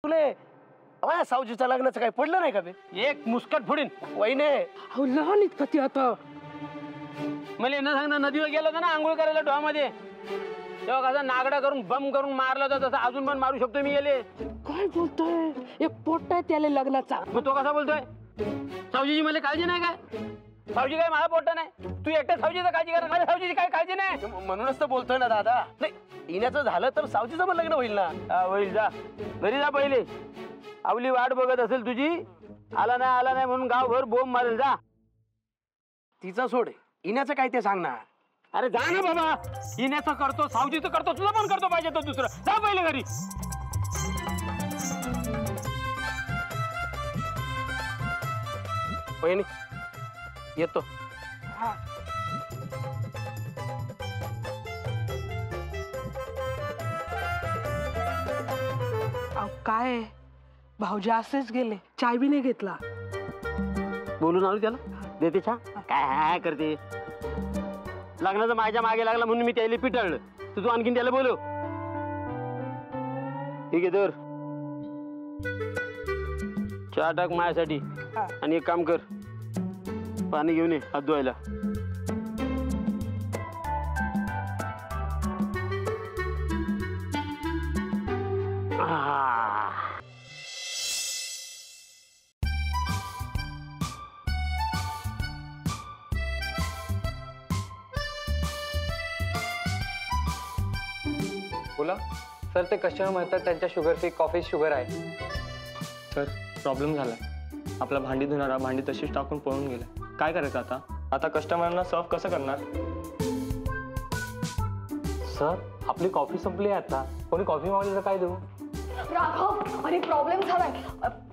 तुले सावजीच्या लग्नाचं काही पडलं नाही का बे? एक मुस्कट फोडीन वहिने लहान इतकं ती आता मला न सांगता नदीवर गेलो होतो ना आंघोळ करायला डोहामध्ये, तेव्हा कसं नागडा करून बम करून मारलं होतं, तसं अजून पण मारू शकतो मी गेले. काय बोलतोय? एक पोट आहे त्याला लग्नाचा. मग तो कसा बोलतोय? सावजीची मला काळजी नाही काय? सावजी काय मला पोट नाही, तू एकट्या सावजीचं काळजी कर, माझ्या सावजीची काय काळजी नाही. म्हणूनच तर बोलतोय ना दादा. नाही येण्याचं झालं तर सावजीचं पण लग्न होईल ना. होईल, जा घरी जा पहिले. आवली वाट बघत असेल तुझी, आला नाही म्हणून गावभर बोंब मारेल. जा. तिचा सोड, येण्याचं काय ते सांग ना. अरे जा ना बाबा, येण्याचं करतो, सावजीचं करतो, तुझं पण करतो पाहिजे तर दुसरं. जा पहिले घरी. वहिनी येतो. काय भाऊजी असेच गेले, चाय बी नाही घेतला. बोलून आलो त्याला, देते छा. काय करते, लग्नाचं माझ्या मागे लागला म्हणून मी त्याला पिटळलं, तू आणखीन त्याला बोलव. ठीक आहे तर चहा टाक माझ्यासाठी, आणि एक काम कर, पाणी घेऊन ये हात धुवायला. बोला सर, ते कस्टमर म्हणतात त्यांच्या शुगरची कॉफी शुगर आहे. सर प्रॉब्लेम झालाय, आपला भांडी धुणारा भांडी तशीच टाकून पळून गेला. काय करायचं आता? आता कस्टमरांना सर्व कसं करणार? सर आपली कॉफी संपली आहे, आता कोणी कॉफी मागवली तर काय देऊ? राघव, अरे प्रॉब्लेम झालाय.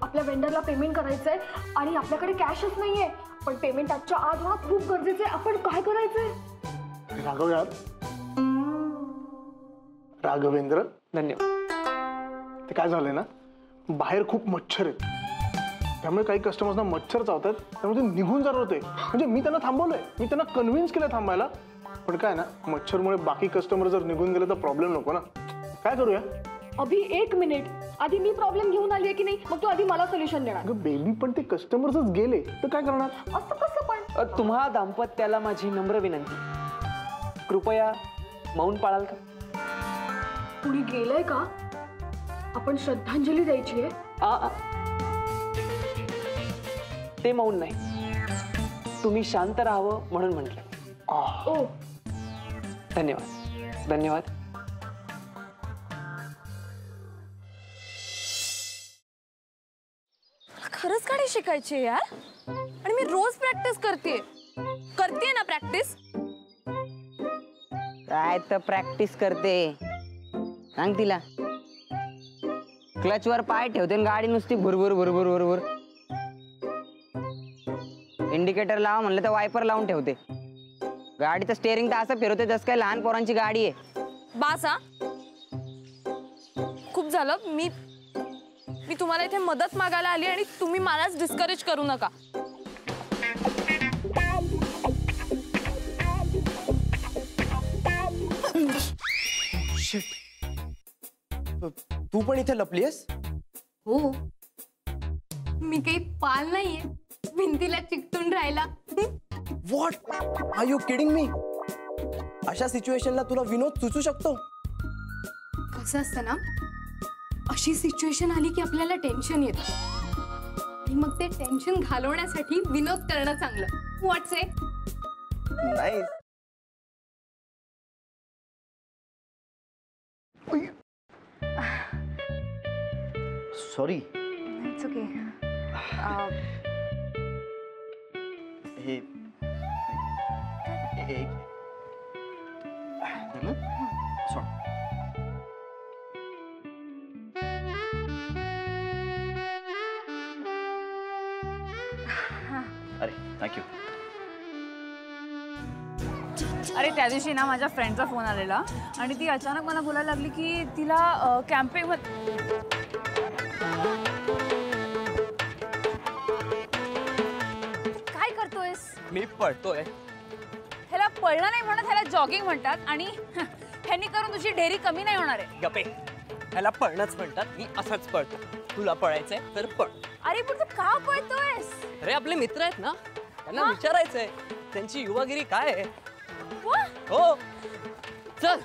आपल्या वेंडरला पेमेंट करायचंय आणि आपल्याकडे कॅशच नाहीये, पण पेमेंट आजच्या आज होणं खूप गरजेचं आहे. आपण काय करायचंय? राघव यार, राघवेंद्र, धन्यवाद. ते काय झालंय ना, बाहेर खूप मच्छर आहेत, त्यामुळे काही कस्टमर्सना मच्छर चावतात, त्यामुळे ते निघून जात होते. म्हणजे मी त्यांना थांबवलंय, मी त्यांना कन्व्हिन्स केलं थांबायला, पण काय ना, मच्छरमुळे बाकी कस्टमर जर निघून गेले तर प्रॉब्लेम नको ना. काय करूया? अभि एक मिनिट, आधी मी प्रॉब्लेम घेऊन आली आहे की नाही, मग तू आधी मला सोल्युशन देणार. बेबी पण ते कस्टमर्सच गेले तर काय करणार? असं कसं पण? तुम्हा दाम्पत्याला माझी नम्र विनंती, कृपया मौन पाळाल का? कुणी गेलंय का? आपण श्रद्धांजली द्यायची आहे. ते मौन नाही, तुम्ही शांत राहावं म्हणून म्हटलं. ओ धन्यवाद. धन्यवाद. खरंच गाडी शिकायची यार, आणि मी रोज प्रॅक्टिस करते ना. प्रॅक्टिस काय तर प्रॅक्टिस करते, सांग तिला. क्लचवर पाय ठेवते गाडी नुसती भुरभुर भुरभुर भुरभुर. इंडिकेटर लावा म्हणलं तर वायपर लावून ठेवते. गाडीचं स्टेअरिंग तर असं फिरवते जसं काय लहान पोरांची गाडी आहे. बासा खूप झालं. मी तुम्हाला इथे मदत मागायला आली आणि तुम्ही मलाच डिस्करेज करू नका. तू पण इथे लपलीस? हो, मी काही पाल नाहीये भिंतीला चिकटून राहिला. What are you kidding me? अशा सिच्युएशनला तुला विनोद सुचू शकतो? कसं असतं ना, अशी सिच्युएशन आली की आपल्याला टेन्शन येतं, आणि मग ते टेन्शन घालवण्यासाठी विनोद करणं चांगलं. व्हॉट्स इट? नाही. सॉरी. It's okay. हे अरे थँक्यू. अरे त्या दिवशी ना माझ्या फ्रेंडचा फोन आलेला, आणि ती अचानक मला बोलायला लागली की तिला कॅम्पिंग काय करतोयस? मी पळतोय. ह्याला पळणं नाही म्हणत, ह्याला जॉगिंग म्हणतात, आणि ह्यांनी करून तुझी ढेरी कमी नाही होणार आहे. गप्पे. ह्याला पळणंच म्हणतात. मी असाच पळतो. तुला पळायचंय तर पळ. अरे पण तू का पळतोयस? अरे आपले मित्र आहेत ना, त्यांना विचारायचंय त्यांची युवागिरी काय आहे. वा, हो चल.